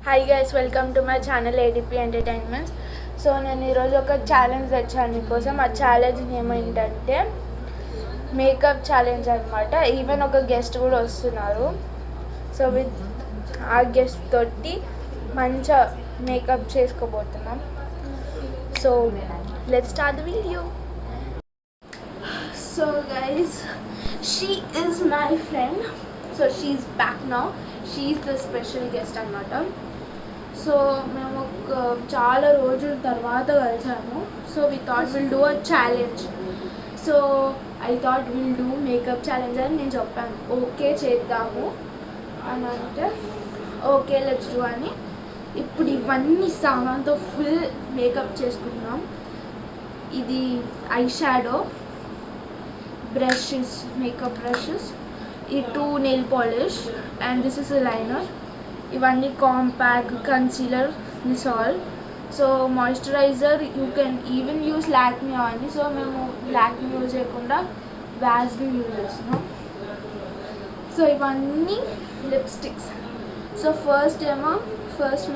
Hi guys, welcome to my channel ADP entertainments. So నేను ఈరోజు ఒక ఛాలెంజ్ తెచ్చాను మీకోసం. ఆ ఛాలెంజ్ ఏమేంటంటే మేకప్ ఛాలెంజ్ అనమాట. ఈవెన్ ఒక గెస్ట్ కూడా వస్తున్నారు. సో విత్ ఆ గెస్ట్ తోటి మంచిగా మేకప్ చేసుకోబోతున్నాం. So let's start the video. So guys, she is my friend. So she is back now. She is the special guest అనమాట. సో మేము చాలా రోజుల తర్వాత కలిసాము. So we thought will do a challenge. So I thought will do makeup challenge అని నేను చెప్పాను. Okay చేద్దాము అని అంటే ఓకే లెట్స్ డూ అని. ఇప్పుడు ఇవన్నీ సామాన్తో ఫుల్ మేకప్ చేసుకుంటున్నాం. ఇది eye shadow, brushes, makeup brushes, ఈ 2 nail polish and this is a liner. ఇవన్నీ compact, concealer, this all. So moisturiser you can even use Lakme అని. సో మేము లాక్మీ యూజ్ చేయకుండా వ్యాజ్లిన్ యూజ్ చేస్తున్నాం. సో ఇవన్నీ లిప్స్టిక్స్. సో ఫస్ట్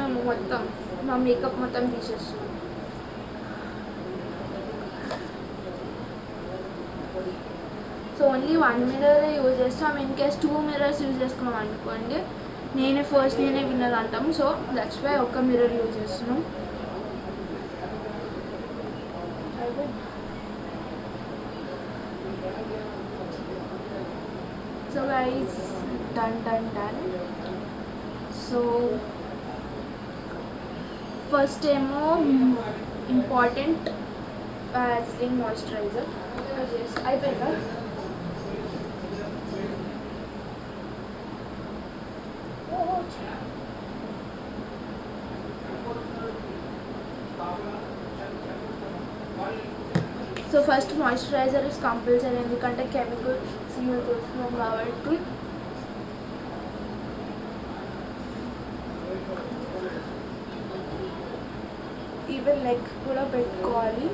మేము మొత్తం మా మేకప్ మొత్తం తీసేస్తున్నాం. సో ఓన్లీ 1 మిర్రర్ యూజ్ చేస్తాం. ఇన్ కేస్ 2 మిర్రర్స్ యూజ్ చేసుకున్నాం అనుకోండి, నేనే విన్నర్ అంటాం. సో దట్స్ వై ఒక మిర్రర్ యూజ్ చేస్తున్నాం. So guys, done. So first ఏమో ఇంపార్టెంట్ వ్యాజ్లిన్ మాయిశ్చరైజర్ అయిపోయిందా? So first moisturiser is compulsory, ఎందుకంటే కెమికల్ యూజ్ చేస్తున్నాం కాబట్టి. ఈవెన్ లెగ్ కూడా పెట్టుకోవాలి.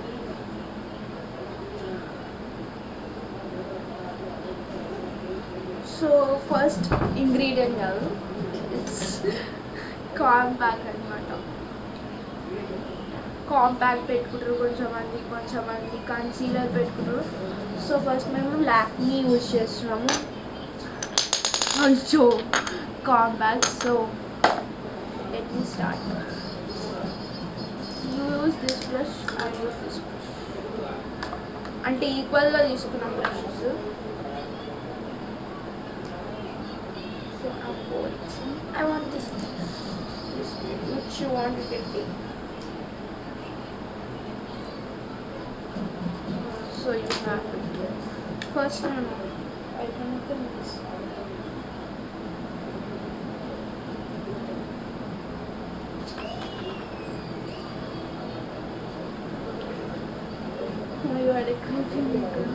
సో ఫస్ట్ ఇంగ్రీడియంట్ కాదు, ఇట్స్ కాంపాక్ట్ అనమాట. కాంపాక్ట్ పెట్టుకుంటారు కొంచెమంది కన్సీలర్ పెట్టుకుంటారు. సో ఫస్ట్ మేము లాక్మీ యూజ్ చేస్తున్నాము. Also compact. So let me start. You use this brush, I use this brush. అంటే ఈక్వల్గా తీసుకున్నాం brushes. So I want this which you want to get it. So you have it. First one, I don't think this. Oh, you had a creepy maker.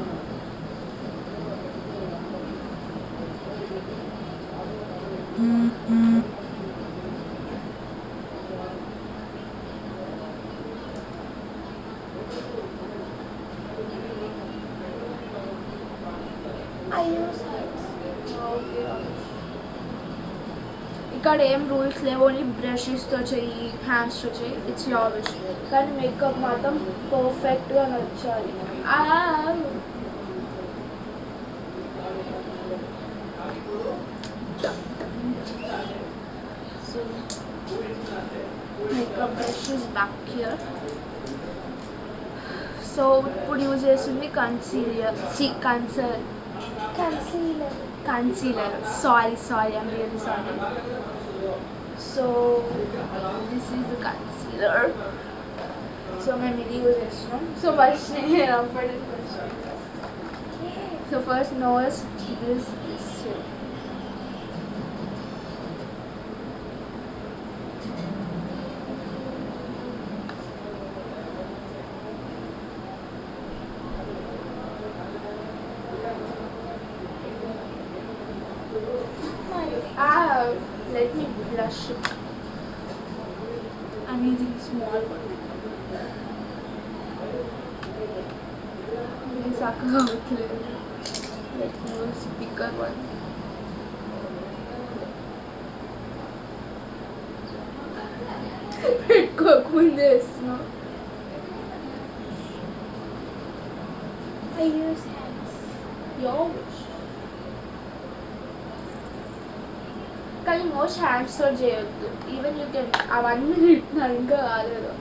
I use hands. Okay. ఇక్కడ ఏం rules లేవు, only బ్రషెస్తో చెయ్యి, హ్యాండ్స్తో చెయ్యి, it's your wish. కానీ makeup మాత్రం పర్ఫెక్ట్గా నచ్చాలి. So makeup brush is back here. So ఇప్పుడు యూజ్ చేస్తుంది concealer. Sorry, I'm really sorry. So this is the concealer. So మేము ఇది యూజ్ చేస్తున్నాం. So first so first knows this let me blush it. I'm using small one. This let me use bigger one. పెట్టుకోకముందే వేస్తున్నావు. I use hands. యోష్ కానీ most హ్యాండ్స్తో చేయొద్దు. Even you can అవన్నీ తింటున్నారు ఇంకా కాలేదు.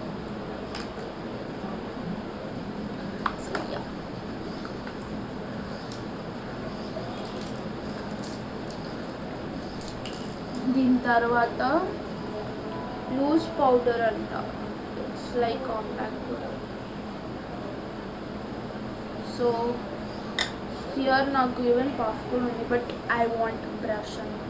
దీని తర్వాత లూజ్ పౌడర్ అంట. It's like compact powder. So here నాకు ఈవెన్ పఫ్ కూడా ఉంది, బట్ ఐ వాంట్ బ్రష్ అనమాట.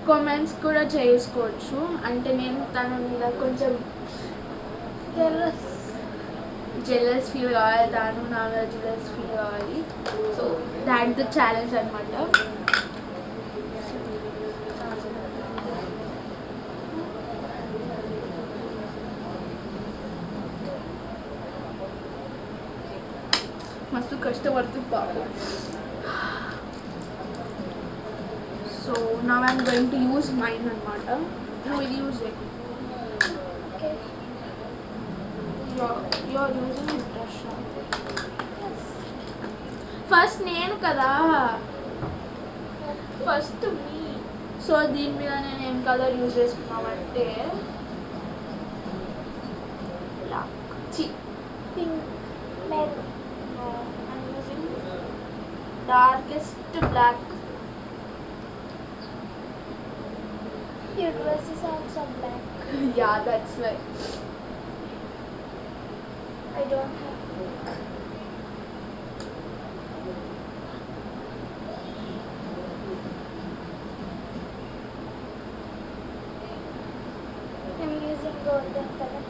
కామెంట్స్ కూడా చేసుకోవచ్చు. అంటే నేను తన మీద కొంచెం జెలస్ ఫీల్ కావాలి, తను నా మీద జెలస్ ఫీల్ కావాలి. సో దాట్ ద ఛాలెంజ్ అనమాట. మస్తు కష్టపడుతుంది బాబు. So now I'm going to use mine అనమాట. నువ్వు ఇది యూజ్ చేయి. Okay. You're using this brush. First నేను కదా, ఫస్ట్ మీ. సో దీని మీద నేను ఏం కలర్ యూజ్ చేసుకున్నామంటే black. Pink. Maroon. I'm using darkest black. Your dress is also black. Yeah, that's why. I don't have pink. I'm using golden color.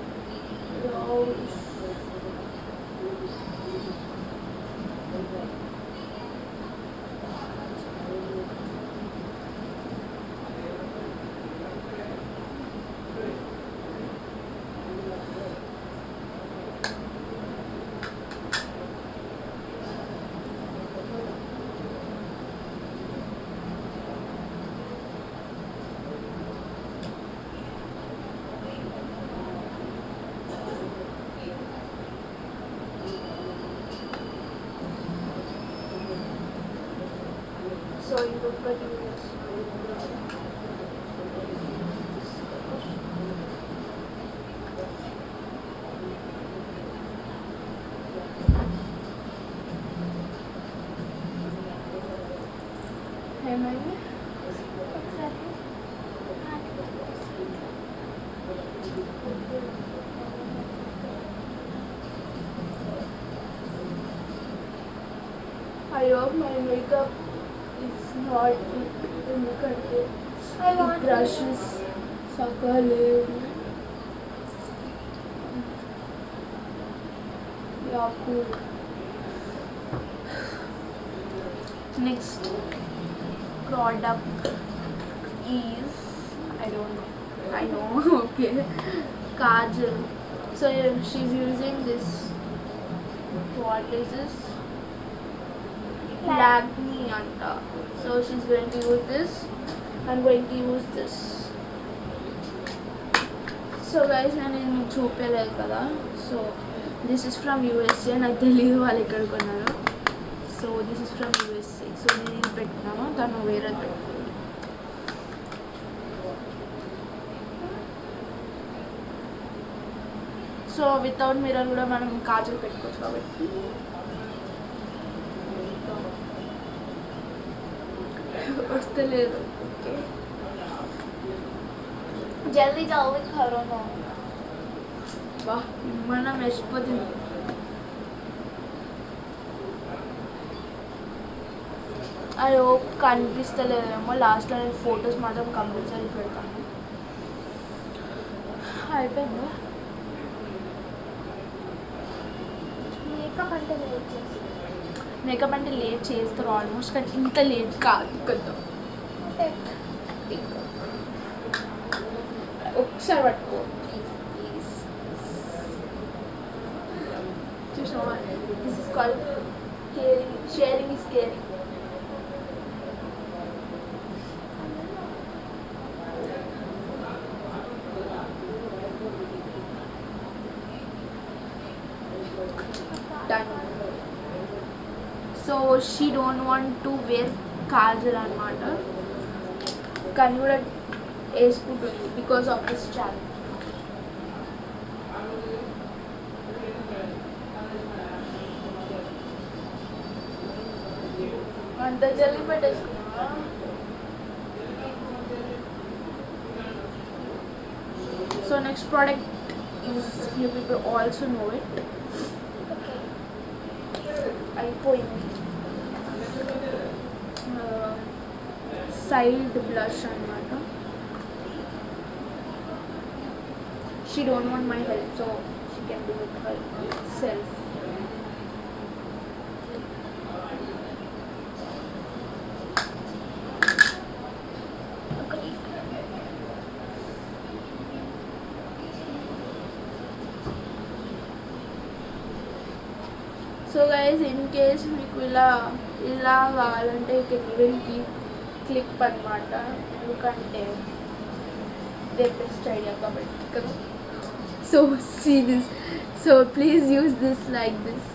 So you look at this. Hey, maybe. Exactly. I hope my makeup is not ఎందుకంటే I want brushes సగలేదు. Yeah, cool. Next product is, I don't know. I know. Okay. Kajal. So she's using this. What is this? Lakme anta. So she's going to use this. I'm going to use this. So guys, నేను మీకు చూపించలేదు కదా. So this is from USA. నాకు తెలియదు వాళ్ళు ఎక్కడ కొన్నారో. So this is from USA. So నేను ఇది పెట్టుకున్నాను, తను వేరే పెట్టుకున్నాను. సో వితౌట్ మిర్రర్ కూడా మనం కాజల్ పెట్టుకోవచ్చు కాబట్టి వస్తలేదు. ఓకే, जल्दी जाओ करो ना. బా మనం మెచ్చిపోతుంది. I hope కనిపిస్తలేదేమో. లాస్ట్లో నేను ఫొటోస్ మాత్రం కంపల్సరీ పెడతాను. అయిపోయిందా? మేకప్ అంటే లేట్ చేసి మేకప్ అంటే లేట్ చేస్తారు ఆల్మోస్ట్, కానీ ఇంత లేట్ కాదు కదా. ఒకసారి పట్టుకో ప్లీజ్. చూసావా, this is called caring. Sharing is caring. She don't want to wear kajal అనమాట, కానీ కూడా వేసుకుంటుంది బికాస్ ఆఫ్ దిస్ ఛాలెంజ్. అంత జల్లి పెట్టేసుకున్నా. So next product is you people also know it, అయిపోయింది. సైడ్ బ్లష్ అనమాట. She don't want my help, so she can do it herself. So guys, in case మీకు ఇలా కావాలంటే you can even keep clip అనమాట, ఎందుకంటే the best idea కాబట్టి కదా. So see this, so please use this like this.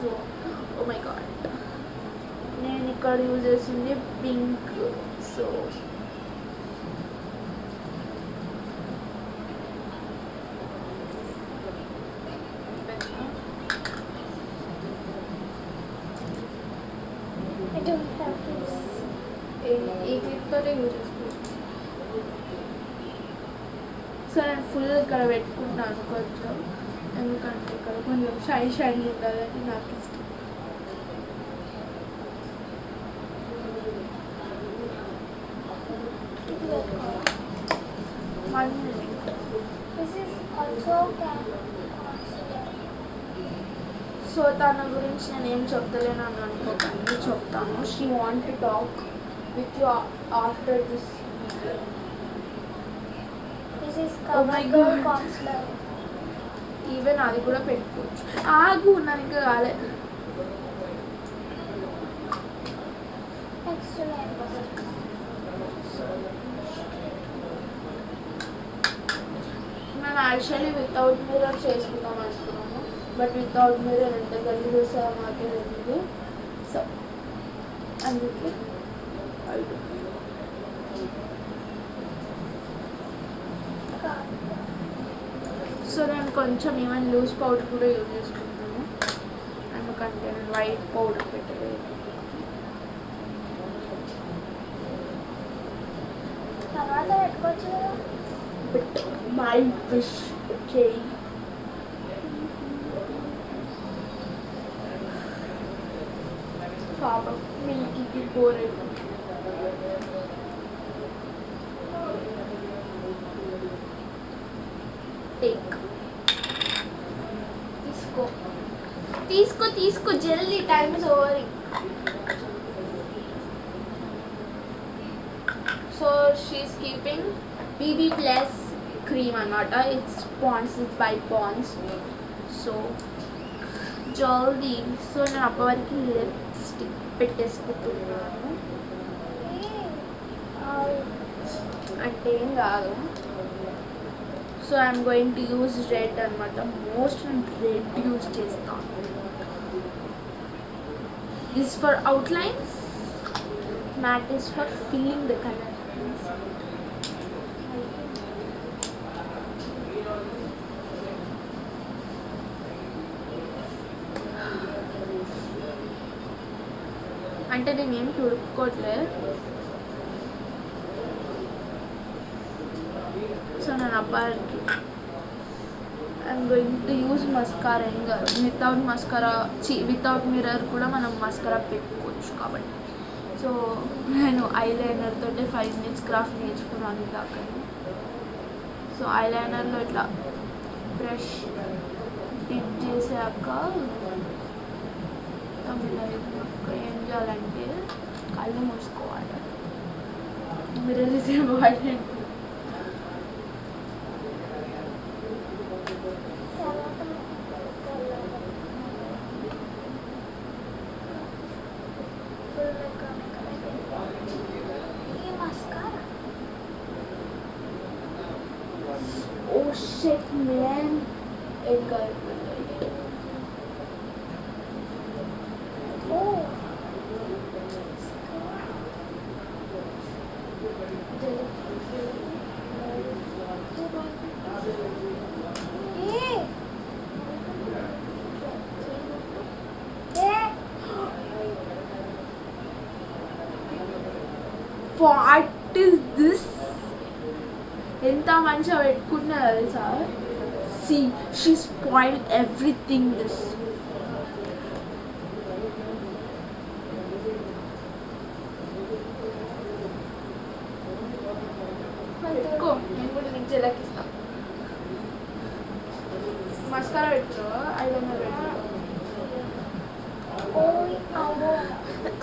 So oh my god, నేను ఇక్కడ యూజ్ చేసింది పింక్. సో ఈ క్లిప్తోనే యూజ్ చేసుకోవచ్చు. సో నేను ఫుల్ ఇక్కడ పెట్టుకుంటాను కొంచెం, ఎందుకంటే ఇక్కడ కొంచెం షైన్ ఉండాలని నాకు ఇష్టం. సో తన గురించి నేను ఏం చెప్తలేను అని అనుకోకండి, చెప్తాను. She want to talk with you after this video. Even అది కూడా పెట్టుకోవచ్చు. ఆగు, నాకు ఇంకా కాలేదు. మేము యాక్చువల్లీ వితౌట్ మిర్రర్ చేసుకుందాం అనుకున్నాము, బట్ వితౌట్ మిర్రర్ ఎంత గలీజ్ వస్తుందో మాకే తెలియదు. సో అందుకే సో నేను కొంచెం ఈవెన్ లూజ్ పౌడర్ కూడా యూజ్ చేసుకుంటాను, ఎందుకంటే నేను వైట్ పౌడర్ పెట్టలేదు. తర్వాత పెట్టుకోవచ్చు కదా. బట్ మై విష్ చేయి. పాపం మిల్కీకి బోర్ అయిపోయింది. టేక్, తీసుకో తీసుకో తీసుకో, జల్దీ, time is overing. So she's keeping BB plus cream అనమాట. It's Pond's, it's by Pond's. So జల్దీ. సో నేను అప్పటివరకు లిప్స్టిక్ పెట్టేసుకుంటున్నాను, అంటే ఏం కాదు. So I'm going to use red అనమాట. మోస్ట్ నేను రెడ్ యూజ్ చేస్తాను. This for outlines, matte is for filling the colour. అంటే నేను ఏం తుడుపుకోవట్లేదు. సో నేను అబ్బాయికి I'm going to use mascara. ఇంకా వితౌట్ మస్కారా, వితౌట్ మిర్రర్ కూడా మనం మస్కారా పెట్టుకోవచ్చు కాబట్టి. సో నేను ఐలైనర్ తోటే 5 minutes క్రాఫ్ట్ నేర్చుకున్నాను ఇందాక. సో ఐలైనర్లో ఇట్లా బ్రష్ డిప్ చేసాక ఏం చేయాలంటే కళ్ళు మూసుకోవాలి. Mirror is important. Oh shit, man. It got What is this? ఎంత మంచిగా పెట్టుకున్నా తెలుసా? See, she spoiled everything this. పెట్టుకో, నేను కూడా నీకు చెల్లకిస్తా. మస్కారా పెట్టుకో, ఐలైనర్ పెట్టుకో.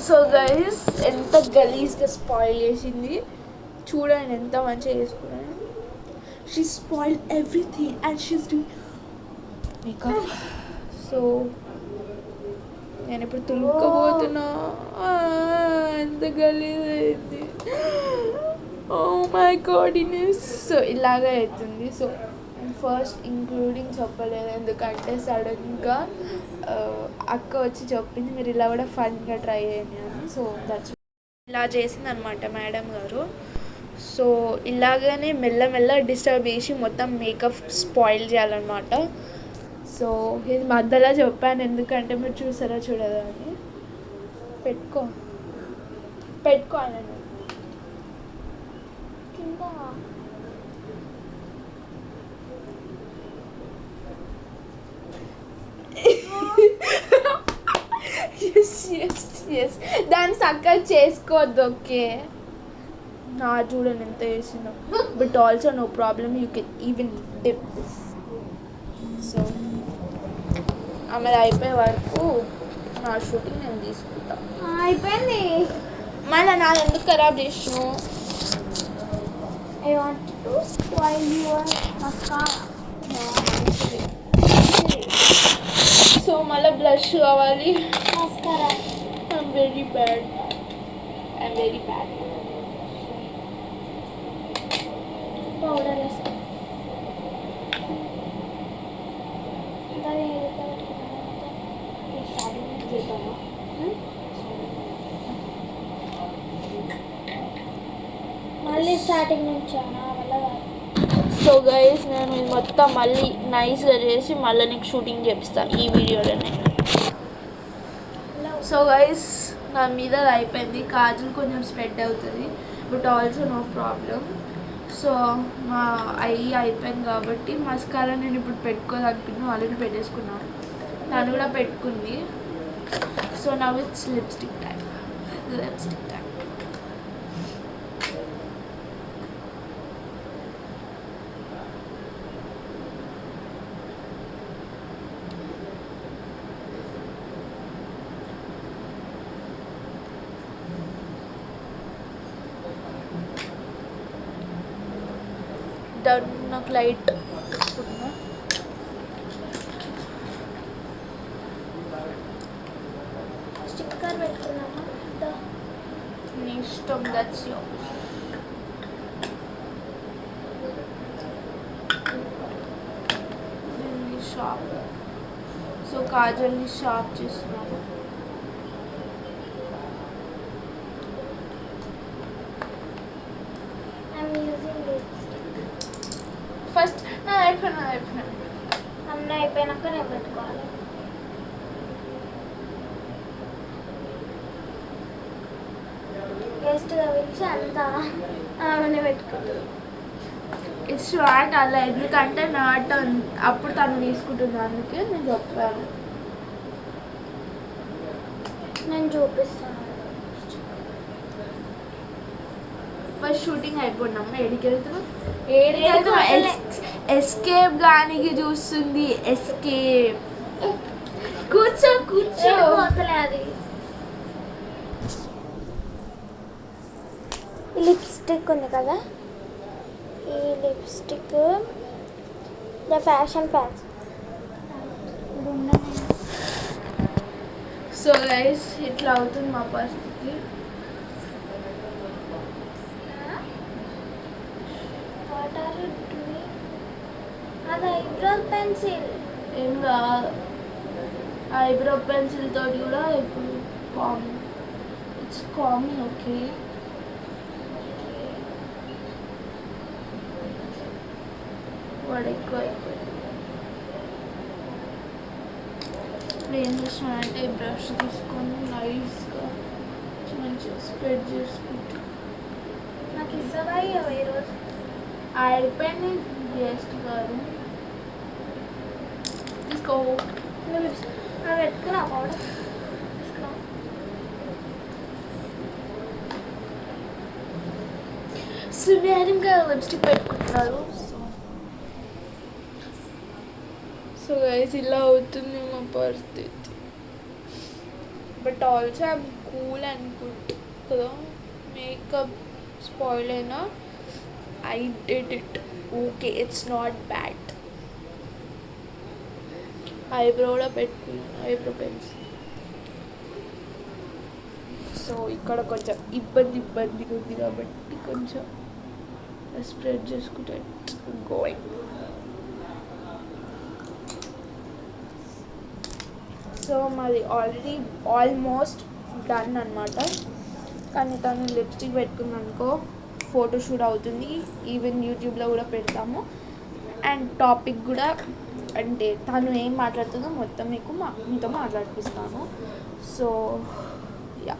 సో గైస్, ఎంత గలీజ్గా స్పాయిల్ చేసింది చూడండి, ఎంత మంచిగా చేసుకున్నాను. She spoil everything and she's doing makeup. So నేను ఇప్పుడు తులుకోబోతున్నా. ఎంత గలీజ్ అయింది. Oh my goodness. సో ఇలాగే అవుతుంది. సో ఫస్ట్ ఇంక్లూడింగ్ చెప్పలేదు, ఎందుకంటే సడన్గా అక్క వచ్చి చెప్పింది మీరు ఇలా కూడా ఫన్గా ట్రై చేయండి అని. సో దట్స్ ఇలా చేసింది అనమాట మేడం గారు. సో ఇలాగనే మెల్లమెల్ల డిస్టర్బ్ చేసి మొత్తం మేకప్ స్పాయిల్ చేయాలన్నమాట. సో ఇది మధ్యలో చెప్పాను, ఎందుకంటే మీరు చూసారా చూడదా అని. పెట్టుకో పెట్టుకో అని కింద ఎస్ దాన్ని చక్కగా చేసుకోవద్దు. ఓకే, నా చూడండి ఎంత చేసిందో. But also no problem, you can even dip this. So ఆమె అయిపోయే వరకు నా షూటింగ్ నేను తీసుకుంటా. అయిపోయింది. మళ్ళీ నా ఎందుకు ఖరాబ్ చేసినావు? I want to spoil your mascara. So మళ్ళీ బ్లష్ కావాలి. Mascara. I'm very bad. I'm very bad. Powder వేస్తా. మళ్ళీ స్టార్టింగ్ నుంచి నా వల్ల కాదు. సో గైస్, నేను ఇది మొత్తం మళ్ళీ నైస్గా చేసి మళ్ళీ నీకు షూటింగ్ చేపిస్తాను ఈ వీడియోలోనే. సో గైస్, నా మీద అది అయిపోయింది. కాజల్ కొంచెం స్ప్రెడ్ అవుతుంది, but also no problem. So మా అయిపోయింది కాబట్టి మస్కారా నేను ఇప్పుడు పెట్టుకోవాలనుకున్నాను, ఆల్రెడీ పెట్టేసుకున్నాను. తను కూడా పెట్టుకుంది. So now it's lipstick time. Lipstick time. Done. నాకు లైట్ పెట్టుకున్నా. స్టిక్కర్ పెట్టుకున్నామా? నీ ఇష్టం, దట్స్ యువర్. దీన్ని షార్ప్. సో కాజల్ని షార్ప్ చేస్తున్నాము. I'm using lipstick. ఫస్ట్ అయిపోయినా అన్న అయిపోయినాక నేను పెట్టుకోవాలి. గెస్ట్గా పిలిచి అంతా ఆమెనే పెట్టుకుంటుంది. ఇట్స్ నాట్ అలా, ఎందుకంటే నాట్ అప్పుడు తను తీసుకుంటుంది, అందుకే నేను చెప్పాను. నేను చూపిస్తాను. ఫస్ట్ షూటింగ్ అయిపోయినాం. ఏడికి వెళ్తున్నాం? ఎస్కేప్ గానికి చూస్తుంది. ఎస్కేప్. కూర్చో కూర్చో. పోతలే అది. లిప్స్టిక్ ఉంది కదా, ఈ lipstick the fashion fans. So guys, ఇట్లా అవుతుంది మా పరిస్థితి. What are you doing? అది ఐబ్రో పెన్సిల్. ఏం కాదు, ఐబ్రో పెన్సిల్ తోటి కూడా ఇప్పుడు కామన్. It's common. ఓకే, వాడు ఎక్కువ అయిపోయింది. ఇప్పుడు ఏం చేస్తున్నానంటే బ్రష్ తీసుకొని నైస్గా మంచిగా స్ప్రెడ్ చేసుకుంటా. నాకు ఇస్తావా ఈరోజు? అయిపోయింది గెస్ట్ గారు. తీసుకో. నువ్వు పెట్టుకున్నా పౌడర్ తీసుకున్నా. సున్యారంగా లిప్స్టిక్ పెట్టుకుంటున్నారు. సో గైస్ ఇలా అవుతుంది మా పరిస్థితి. But also I'm cool and good కదా. మేకప్ స్పాయిల్ అయినా I did it. Okay, it's not bad. Eyebrow కూడా పెట్టుకున్నాను, ఐబ్రో పెన్సిల్. సో ఇక్కడ కొంచెం ఇబ్బందిగా ఉంది కాబట్టి కొంచెం స్ప్రెడ్ చేసుకుంటే గోయింగ్. సో మాది ఆల్రెడీ ఆల్మోస్ట్ డన్ అనమాట. కానీ తను లిప్స్టిక్ పెట్టుకుందనుకో ఫోటోషూట్ అవుతుంది. ఈవెన్ యూట్యూబ్లో కూడా పెడతాము. అండ్ టాపిక్ కూడా అంటే తను ఏం మాట్లాడుతుందో మొత్తం మీతో మాట్లాడిపిస్తాను. So yeah.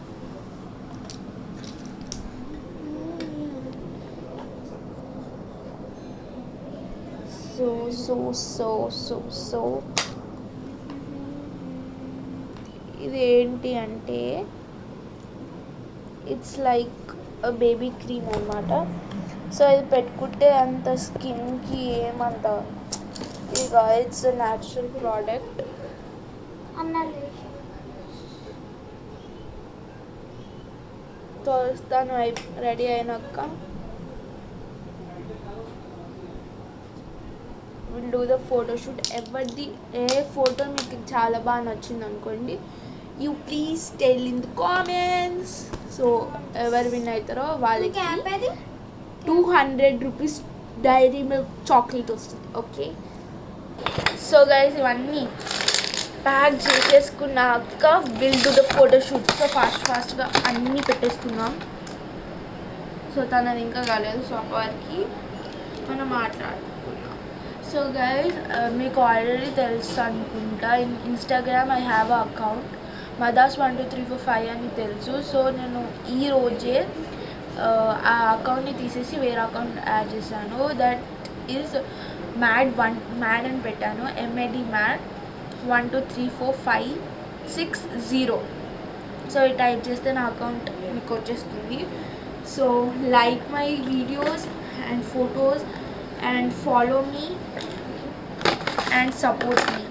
సో ఇదేంటి అంటే ఇట్స్ లైక్ బేబీ క్రీమ్ అన్నమాట. సో ఇది పెట్టుకుంటే అంత స్కిన్కి ఏమంత ఇక ఇట్స్ న్యాచురల్ ప్రోడక్ట్. తను రెడీ అయినాక విల్ డూ ద ఫోటోషూట్. ఎవరిది ఏ ఫోటో మీకు చాలా బాగా నచ్చింది అనుకోండి, you please tell in the comments. So ఎవరు విన్ అవుతారో వాళ్ళకి 200 రూపీస్ డైరీ మిల్క్ చాక్లెట్ వస్తుంది. ఓకే, సో గైస్ ఇవన్నీ ప్యాక్ చేసేసుకున్నాక will do the photoshoot. So ఫాస్ట్గా అన్నీ పెట్టేసుకున్నాం. సో తనది ఇంకా కాలేదు. సో అప్పటికి మనం మాట్లాడుకున్నాం. సో గైస్ మీకు ఆల్రెడీ తెలుసు అనుకుంటా, Instagram I have a account madas12345 అని తెలుసు. సో నేను ఈరోజే ఆ అకౌంట్ని తీసేసి వేరే అకౌంట్ యాడ్ చేశాను. దట్ ఈజ్ మ్యాడ్ అని పెట్టాను. MAD 1234560. సో ఈ టైప్ చేస్తే నా అకౌంట్ మీకు వచ్చేస్తుంది. So like my videos and photos and follow me and support me.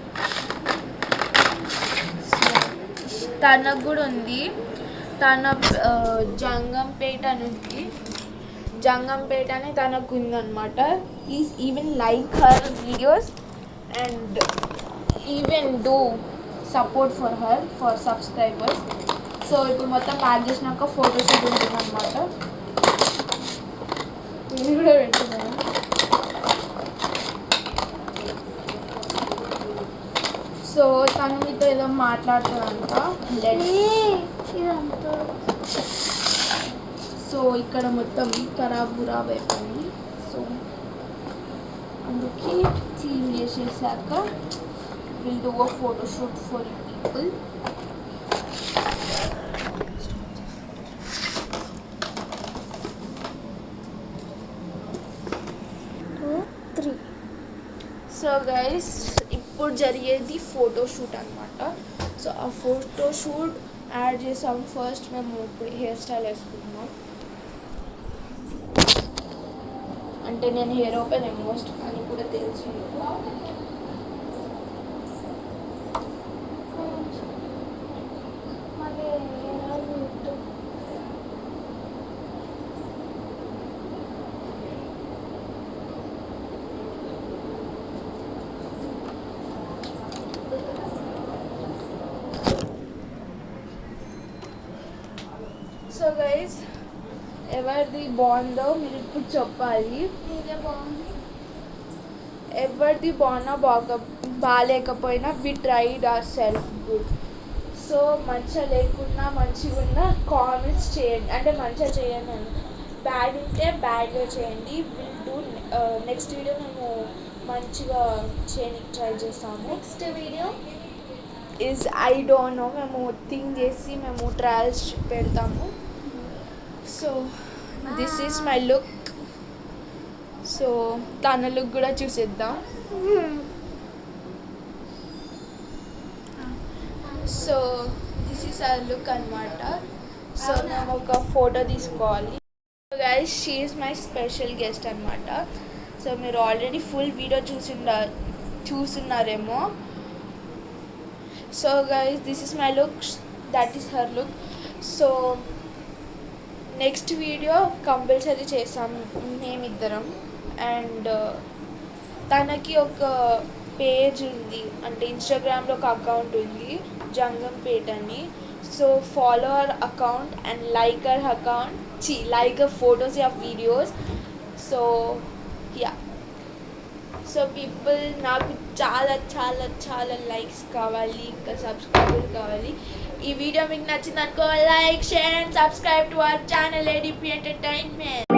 తనకు కూడా ఉంది, తన జంగంపేట నుంచి జంగంపేట అని తనకు ఉందన్నమాట. Please even like her videos and even do support for her for subscribers. So ఇప్పుడు మొత్తం ప్యాక్ చేసినాక ఫోటోషూట్ ఉంటుంది అన్నమాట. ఇది కూడా పెట్టుకున్నాను. సో తను మీతో ఏదో మాట్లాడుతుందంట. సో ఇక్కడ మొత్తం ఖరాబ్ అయిపోయింది. సో అందుకే క్లీన్ చేసేసాక will do a photoshoot for you people. So guys ఇప్పుడు జరిగేది ఫోటోషూట్ అనమాట. సో ఆ ఫోటోషూట్ యాడ్ చేసాం. ఫస్ట్ మేము ఇప్పుడు హెయిర్ స్టైల్ వేసుకుంటున్నాం. అంటే నేను హెయిర్ ఓపెన్ ఆల్మోస్ట్ అని కూడా తెలుసు. సో గైస్ ఎవరిది బాగుందో మీరు ఇప్పుడు చెప్పాలి. ఎవరిది బాగున్నా బాగాలేకపోయినా we tried our self good. So మంచిగా లేకున్నా మంచిగా ఉన్నా కామెంట్స్ చేయండి. అంటే మంచిగా చేయండి అని, బ్యాడ్ ఉంటే బ్యాడ్గా చేయండి. విల్ డూ నెక్స్ట్ వీడియో మేము మంచిగా చేయడానికి ట్రై చేస్తాము. Next video is I don't know, మేము థింక్ చేసి మేము ట్రయల్స్ పెడతాము. So this is my look. So తన లుక్ కూడా చూసేద్దాం. So this is our look అనమాట. సో మేము ఒక ఫోటో తీసుకోవాలి. Guys she is my special guest అనమాట. సో మీరు ఆల్రెడీ ఫుల్ వీడియో చూస్తున్నారేమో. So guys this is my look, that is her look. So next video compulsory చేస్తాం మేమిద్దరం. And తనకి ఒక పేజ్ ఉంది, అంటే ఇన్స్టాగ్రామ్లో ఒక అకౌంట్ ఉంది, జంగంపేట్ అని. So follow our account and like our account, like our photos of videos. So yeah, so people నాకు చాలా చాలా చాలా లైక్స్ కావాలి, ఇంకా సబ్స్క్రైబర్ కావాలి. ఈ వీడియో మీకు నచ్చింది అనుకో, like, share and subscribe to our channel ADP entertainment.